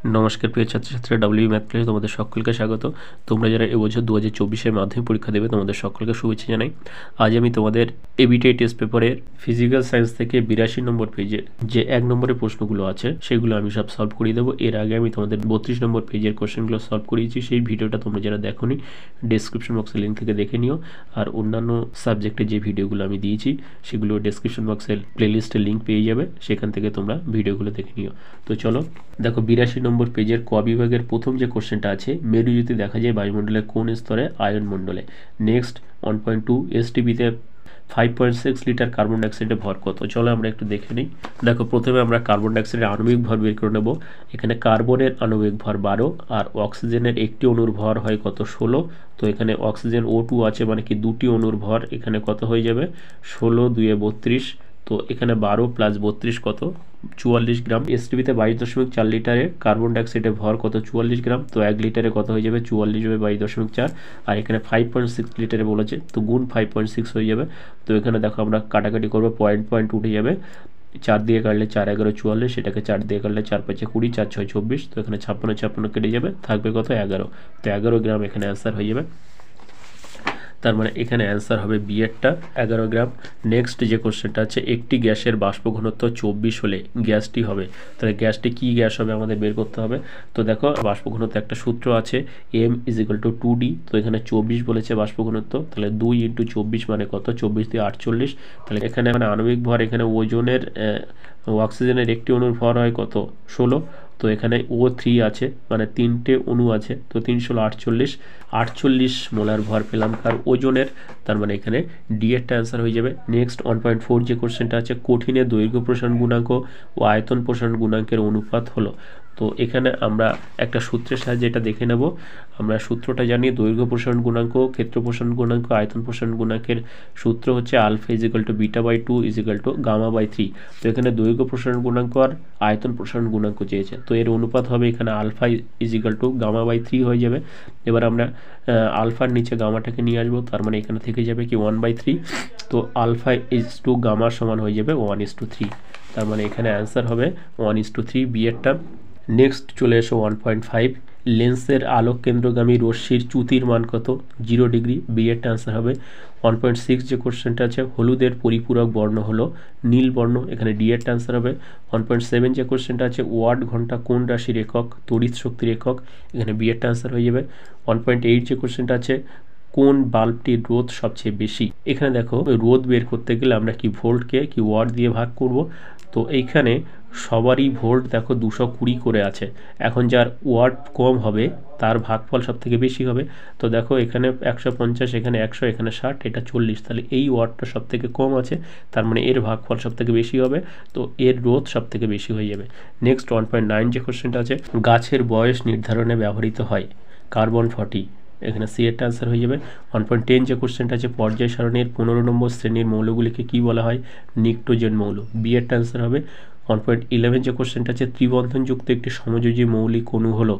নমস্কার প্রিয় ছাত্রছাত্রীরা, ডাব্লিউ ম্যাথ ক্লাসে তোমাদের সকলকে স্বাগত। তোমরা যারা এবছর 2024-এর মাধ্যমিক পরীক্ষা দেবে তোমাদের সকলকে শুভেচ্ছা জানাই। আজ আমি তোমাদের এবিটিআই টেস্ট পেপারের ফিজিক্যাল সায়েন্স থেকে 82 নম্বর পেজের যে 1 নম্বরের প্রশ্নগুলো আছে সেগুলো আমি সব সলভ করিয়ে দেবো। এর আগে আমি তোমাদের 32 নম্বর পেজের কোশ্চেনগুলো সলভ করিয়েছি। সেই ভিডিওটা তোমরা যারা দেখোনি ডেসক্রিপশন বক্সের লিঙ্ক থেকে দেখে নিও। আর অন্যান্য সাবজেক্টে যে ভিডিওগুলো আমি দিয়েছি সেগুলো ডেসক্রিপশন বক্সের প্লেলিস্টের লিঙ্ক পেয়ে যাবে, সেখান থেকে তোমরা ভিডিওগুলো দেখে নিও। তো চলো দেখো 82 নম্বর পেজের ক বিভাগের প্রথম যে কোশ্চেনটা আছে, মেরুজ্যোতি দেখা যায় বায়ুমণ্ডলের কোন স্তরে? আয়ন মণ্ডলে। নেক্সট 1.2 এসটিপিতে 5.6 লিটার কার্বন ডাইঅক্সাইডের ভর কত? চলো আমরা একটু দেখে নিই। দেখো প্রথমে আমরা কার্বন ডাইঅক্সাইডের আণবিক ভর বের করে নেব। এখানে কার্বনের আণবিক ভর 12 আর অক্সিজেনের একটি অণুর ভর হয় কত? 16। তো এখানে অক্সিজেন O2 আছে, মানে কি দুটি অণুর ভর এখানে কত হয়ে যাবে? 16 2 32। তো এখানে 12 প্লাস 32 কত? 44 গ্রাম। এসটিপিতে 22.4 লিটারে কার্বন ডাইঅক্সাইডের ভর কত? 44 গ্রাম। তো 1 লিটারে কত হয়ে যাবে? 44/22.4। আর এখানে 5.6 লিটারে বলেছে, তো গুণ 5.6 হয়ে যাবে। তো এখানে দেখো আমরা কাটাকাটি করবো, পয়েন্ট উঠে যাবে। 4 দিয়ে কাটলে 4 11 44, সেটাকে 4 দিয়ে কাটলে 4 5 20, 4 6 24। তো এখানে 56 কেটে যাবে, থাকবে কত? 11। তো 11 গ্রাম এখানে অ্যান্সার হয়ে যাবে। তার মানে এখানে অ্যান্সার হবে বি এরটা, 11 গ্রাম। নেক্সট যে কোশ্চেনটা আছে, একটি গ্যাসের বাষ্প ঘনত্ব 24 হলে গ্যাসটি হবে, তাহলে গ্যাসটি কি গ্যাস হবে আমাদের বের করতে হবে। তো দেখো বাষ্প ঘনত্ব একটা সূত্র আছে, m = 2d। তো এখানে 24 বলেছে বাষ্প ঘনত্ব, তাহলে 2 × 24 মানে কত? 24 দিয়ে 48। তাহলে এখানে মানে আণবিক ভর, এখানে ওজনের অক্সিজেনের একটি অণুর ভর হয় কত? 16। তো এখানে O3 আছে, মানে 3টে অণু আছে, তো 3 × 48, 48 মোলার ভর পেলাম কার? ওজনের। তার মানে এখানে ডি এরটা অ্যান্সার হয়ে যাবে। নেক্সট 1.4 যে কোশ্চেনটা আছে, কঠিনের দৈর্ঘ্য প্রসারণ গুণাঙ্ক ও আয়তন প্রসারণ গুণাঙ্কের অনুপাত হলো। তো এখানে আমরা একটা সূত্রের সাহায্যে এটা দেখে নেব। আমরা সূত্রটা জানি, দৈর্ঘ্য প্রসারণ গুণাঙ্ক, ক্ষেত্র প্রসারণ গুণাঙ্ক, আয়তন প্রসারণ গুণাঙ্কের সূত্র হচ্ছে আলফা β/2 γ/3। তো এখানে দৈর্ঘ্য প্রসারণ গুণাঙ্ক আর আয়তন প্রসারণ গুণাঙ্ক চেয়েছে, তো এর অনুপাত হবে এখানে আলফা γ/3 হয়ে যাবে। এবার আমরা আলফার নিচে গামাটাকে নিয়ে আসবো, তার মানে এখানে থেকে যাবে কি 1/3। তো আলফা গামা সমান হয়ে যাবে 1:3। তার মানে এখানে অ্যান্সার হবে 1:3, বি এরটা। নেক্সট চলে এসো 1.5, লেন্সের আলোক কেন্দ্রগামী রশ্মির চ্যুতির মান কত? 0 ডিগ্রি, বি এরটা অ্যান্সার হবে। 1.6 যে কোশ্চেনটা আছে, হলুদের পরিপূরক বর্ণ হলো নীল বর্ণ, এখানে ডি এরটা অ্যান্সার হবে। 1.7 যে কোশ্চেনটা আছে, ওয়াট ঘন্টা কোন রাশির একক? তড়িৎ শক্তির একক, এখানে বি এরটা অ্যান্সার হয়ে যাবে। 1.8 যে কোশ্চেনটা আছে, কোন বাল্বটির রোধ সবচেয়ে বেশি? এখানে দেখো রোধ বের করতে গেলে আমরা কি ভোল্টকে কি ওয়াট দিয়ে ভাগ করব। তো এইখানে সবারই ভোল্ট দেখো 220 করে আছে, এখন যার ওয়াট কম হবে তার ভাগফল সব থেকে বেশি হবে। তো দেখো এখানে 150, এখানে 100, এখানে 60, এটা 40, তাহলে এই ওয়াটটা সব থেকে কম আছে, তার মানে এর ভাগফল সব থেকে বেশি হবে, তো এর রোধ সব থেকে বেশি হয়ে যাবে। নেক্সট 1.9 যে কোশ্চেনটা আছে, গাছের বয়স নির্ধারণে ব্যবহৃত হয় কার্বন 40, এখানে সি এরটা অ্যান্সার হয়ে যাবে। 1.10 যে কোশ্চেনটা আছে, পর্যায় সারণীর 15 নম্বর শ্রেণীর মৌলগুলিকে কি বলা হয়? নিক্টোজেন মৌল, বি এরটা অ্যান্সার হবে। 1.11 যে কোশ্চেনটা আছে, ত্রিবন্ধনযুক্ত একটি সমযোজী মৌলিক অণু হলো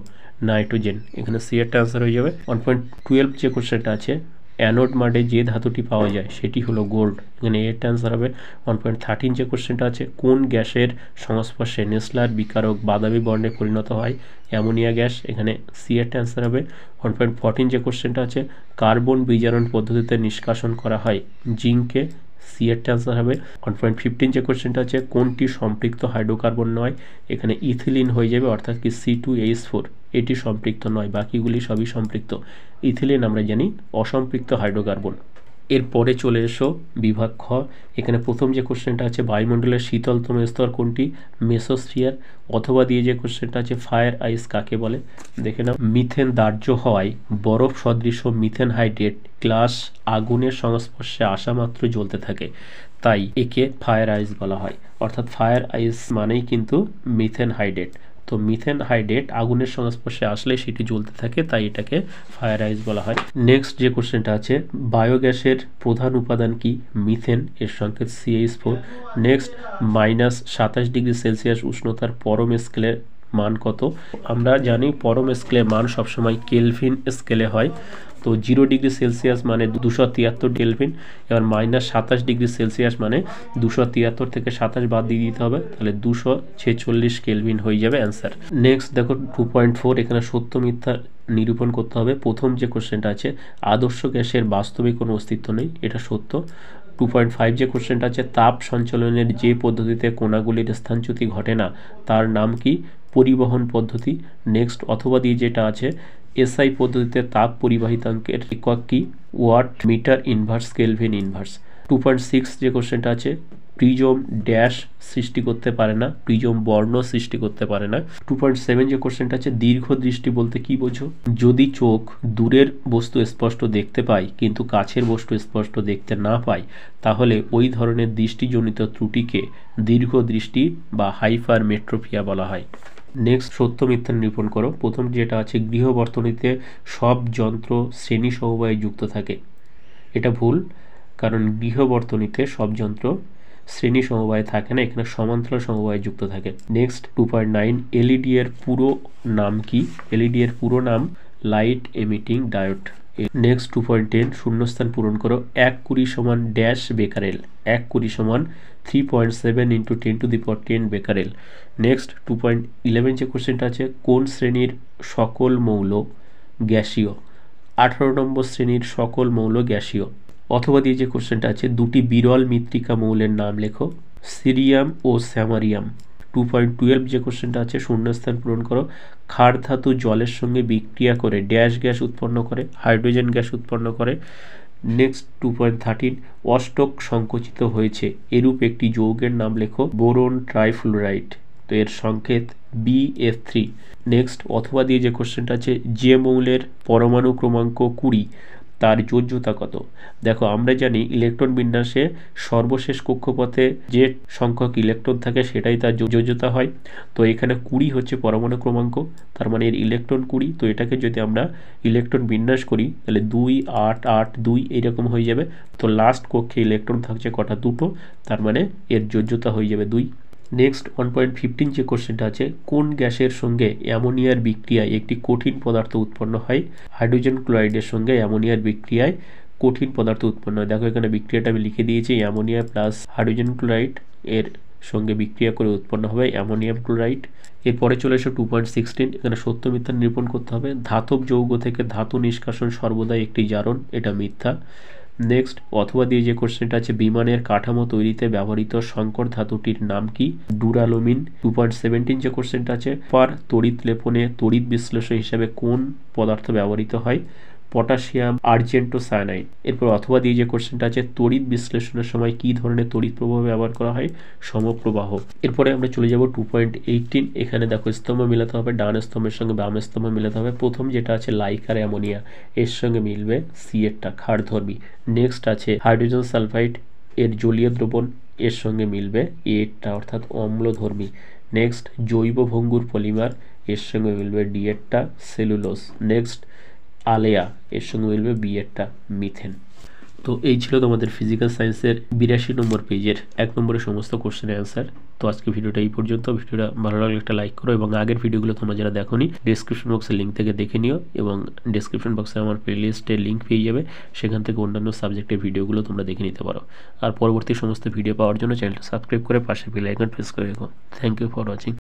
নাইট্রোজেন, এখানে সি এরটা অ্যান্সার হয়ে যাবে। 1.12 যে কোশ্চেনটা আছে, অ্যানোড মাডে যে ধাতুটি পাওয়া যায় সেটি হলো গোল্ড, এখানে এরটা অ্যান্সার হবে। 1.13 যে কোশ্চেনটা আছে, কোন গ্যাসের সংস্পর্শে নেসলার বিকারক বাদামি বর্ণে পরিণত হয়? অ্যামোনিয়া গ্যাস, এখানে সি এরটা অ্যান্সার হবে। 1.14 যে কোশ্চেনটা আছে, কার্বন বিজারণ পদ্ধতিতে নিষ্কাশন করা হয় জিঙ্কে, সি এরটা অ্যান্সার হবে। 1.15 যে কোশ্চেনটা আছে, কোনটি সম্পৃক্ত হাইড্রোকার্বন নয়? এখানে ইথিলিন হয়ে যাবে, অর্থাৎ কি C2H4, এটি সম্পৃক্ত নয়, বাকিগুলি সবই সম্পৃক্ত। ইথিলিন আমরা জানি অসম্পৃক্ত হাইড্রোকার্বন। এরপরে চলে এসো বিভাগ খ, এখানে প্রথম যে কোশ্চেনটা আছে, বায়ুমণ্ডলের শীতলতম স্তর কোনটি? মেসোস্ফিয়ার। অথবা দিয়ে যে কোশ্চেনটা আছে, ফায়ার আইস কাকে বলে? দেখে নাও, মিথেন দাহ্য হওয়ায় বরফ সদৃশ মিথেন হাইড্রেট গ্লাস আগুনের সংস্পর্শে আসা মাত্র জ্বলতে থাকে, তাই একে ফায়ার আইস বলা হয়। অর্থাৎ ফায়ার আইস মানেই কিন্তু মিথেন হাইড্রেট। তো মিথেন হাইড্রেট আগুনের সংস্পর্শে আসলে সেটি জ্বলতে থাকে, তাই এটাকে ফায়ার আইস বলা হয়। নেক্সট যে কোশ্চেনটা আছে, বায়োগ্যাসের প্রধান উপাদান কি? মিথেন, এর সংকেত CH4। নেক্সট, -27 ডিগ্রি সেলসিয়াস উষ্ণতার পরম স্কেলের মান কত। আমরা জানি পরম স্কেলের মান সবসময় কেলভিন স্কেলে হয়। তো 0 ডিগ্রি সেলসিয়াস মানে 273 কেলভিন, এবার -27 ডিগ্রি সেলসিয়াস মানে 273 থেকে 27 বাদ দিয়ে দিতে হবে, তাহলে 246 কেলভিন হয়ে যাবে অ্যান্সার। নেক্সট দেখো 2.4, এখানে সত্য মিথ্যা নিরূপণ করতে হবে। প্রথম যে কোশ্চেনটা আছে, আদর্শ গ্যাসের বাস্তবিক কোনো অস্তিত্ব নেই, এটা সত্য। 2.5 যে কোশ্চেনটা আছে, তাপ সঞ্চালনের যে পদ্ধতিতে কণাগুলির স্থানচ্যুতি ঘটে না তার নাম কি? পরিবহন পদ্ধতি। নেক্সট অথবা দিয়ে যেটা আছে, এসআই পদ্ধতিতে তাপ পরিবাহিতাঙ্কের একক কি? Watt metre inverse kelvin inverse. 2.6 যে কোশ্চেনটা আছে, প্রিজম ড্যাশ সৃষ্টি করতে পারে না, প্রিজম বর্ণ সৃষ্টি করতে পারে না। 2.7 যে কোশ্চেনটা আছে, দীর্ঘ দৃষ্টি বলতে কি বোঝো? যদি চোখ দূরের বস্তু স্পষ্ট দেখতে পায় কিন্তু কাছের বস্তু স্পষ্ট দেখতে না পায়, তাহলে ওই ধরনের দৃষ্টিজনিত ত্রুটিকে দীর্ঘ দৃষ্টি বা হাইপারমেট্রোপিয়া বলা হয়। নেক্সট সত্য মিথ্যা নিরূপণ করো। প্রথম যেটা আছে, গৃহবর্তনীতে সব যন্ত্র শ্রেণী সমবায়ে যুক্ত থাকে, এটা ভুল, কারণ গৃহবর্তনীতে সব যন্ত্র শ্রেণী সমবায়ে থাকে না, এখানে সমান্তরাল সমবায়ে যুক্ত থাকে। নেক্সট 2.9, এলইডি এর পুরো নাম কি? এলইডি এর পুরো নাম লাইট এমিটিং ডায়োড। নেক্সট 2.10, শূন্যস্থান পূরণ করো। 1 কুড়ি সমান ড্যাশ বেকারেল, 1 কুড়ি সমান 3.7 × 10⁻10 বেকারেল। নেক্সট 2.11 যে কোশ্চেনটা আছে, কোন শ্রেণীর সকল মৌল গ্যাসীয়? 18 নম্বর শ্রেণীর সকল মৌল গ্যাসীয়। অথবা দিয়ে যে কোশ্চেনটা আছে, দুটি বিরল মৃত্তিকা মৌলের নাম লেখো, সিরিয়াম ও স্যামারিয়াম। 2.12 যে কোশ্চেনটা আছে, শূন্যস্থান পূরণ করো। ক্ষার ধাতু জলের সঙ্গে বিক্রিয়া করে ড্যাশ গ্যাস উৎপন্ন করে, হাইড্রোজেন গ্যাস উৎপন্ন করে। নেক্সট 2.13, অষ্টক সংকুচিত হয়েছে এরূপ একটি যৌগের নাম লেখো, বোরন ট্রাইফ্লুরাইড, তো এর সংকেত BF3। নেক্সট অথবা দিয়ে যে কোশ্চেনটা আছে, যে মৌলের পরমাণু ক্রমাঙ্ক 20 তার যোজ্যতা কত? দেখো আমরা জানি ইলেকট্রন বিন্যাসে সর্বশেষ কক্ষপথে যে সংখ্যক ইলেকট্রন থাকে সেটাই তার যোজ্যতা হয়। তো এখানে 20 হচ্ছে পরমাণু ক্রমাঙ্ক, তার মানে এর ইলেকট্রন 20। তো এটাকে যদি আমরা ইলেকট্রন বিন্যাস করি তাহলে 2 8 8 2 এইরকম হয়ে যাবে। তো লাস্ট কক্ষে ইলেকট্রন থাকছে কটা? 2টো, তার মানে এর যোজ্যতা হয়ে যাবে 2। নেক্সট 1.15 যে কোশ্চেনটা আছে, কোন গ্যাসের সঙ্গে অ্যামোনিয়ার বিক্রিয়ায় একটি কঠিন পদার্থ উৎপন্ন হয়? হাইড্রোজেন ক্লোরাইডের সঙ্গে অ্যামোনিয়ার বিক্রিয়ায় কঠিন পদার্থ উৎপন্ন হয়। দেখো এখানে বিক্রিয়াটা আমি লিখে দিয়েছি, অ্যামোনিয়া প্লাস হাইড্রোজেন ক্লোরাইড এর সঙ্গে বিক্রিয়া করে উৎপন্ন হবে অ্যামোনিয়াম ক্লোরাইড। এরপরে চলে এসে 2.16, এখানে সত্য মিথ্যা নিরূপণ করতে হবে। ধাতব যৌগ থেকে ধাতু নিষ্কাশন সর্বদাই একটি জারণ, এটা মিথ্যা। নেক্সট অথবা দিয়ে যে কোশ্চেনটা আছে, বিমানের কাঠামো তৈরিতে ব্যবহৃত সংকর ধাতুটির নাম কি? ডুরালুমিন। 2.17 যে কোশ্চেনটা আছে, পার তড়িৎ লেপনে তড়িৎ বিশ্লেষণ হিসাবে কোন পদার্থ ব্যবহৃত হয়? পটাশিয়াম আর্জেন্টোসায়ানাইড। এরপর অথবা দিয়ে যে কোশ্চেনটা আছে, তড়িৎ বিশ্লেষণের সময় কি ধরনের তড়িৎ প্রবাহ ব্যবহার করা হয়? সমপ্রবাহ। এরপরে আমরা চলে যাব 2.18, এখানে দেখো স্তম্ভ মেলাতে হবে, ডান স্তম্ভের সঙ্গে বাম স্তম্ভ মেলাতে হবে। প্রথম যেটা আছে লাইকার অ্যামোনিয়া, এর সঙ্গে মিলবে সি এরটা, ক্ষারধর্মী। নেক্সট আছে হাইড্রোজেন সালফাইড, এর জলীয় দ্রবণ, এর সঙ্গে মিলবে এরটা অর্থাৎ অম্লধর্মী। নেক্সট জৈব ভঙ্গুর পলিমার, এর সঙ্গে মিলবে ডি এরটা, সেলুলোজ। নেক্সট আলেয়া, এর সঙ্গে মিলবে বি এরটা, মিথেন। তো এই ছিল তোমাদের ফিজিক্যাল সায়েন্সের 82 নম্বর পেজের 1 নম্বরের সমস্ত কোশ্চেনের অ্যান্সার। তো আজকে ভিডিওটা এই পর্যন্ত। ভিডিওটা ভালো লাগলে একটা লাইক করো, এবং আগের ভিডিওগুলো তোমরা যারা দেখোনি ডেসক্রিপশন বক্সের লিঙ্ক থেকে দেখে নিও, এবং ডেসক্রিপশন বক্সে আমার প্লেলিস্টের লিঙ্ক পেয়ে যাবে, সেখান থেকে অন্যান্য সাবজেক্টের ভিডিওগুলো তোমরা দেখে নিতে পারো। আর পরবর্তী সমস্ত ভিডিও পাওয়ার জন্য চ্যানেলটা সাবস্ক্রাইব করে পাশে বেল আইকন প্রেস করে রেখো। Thank you for watching.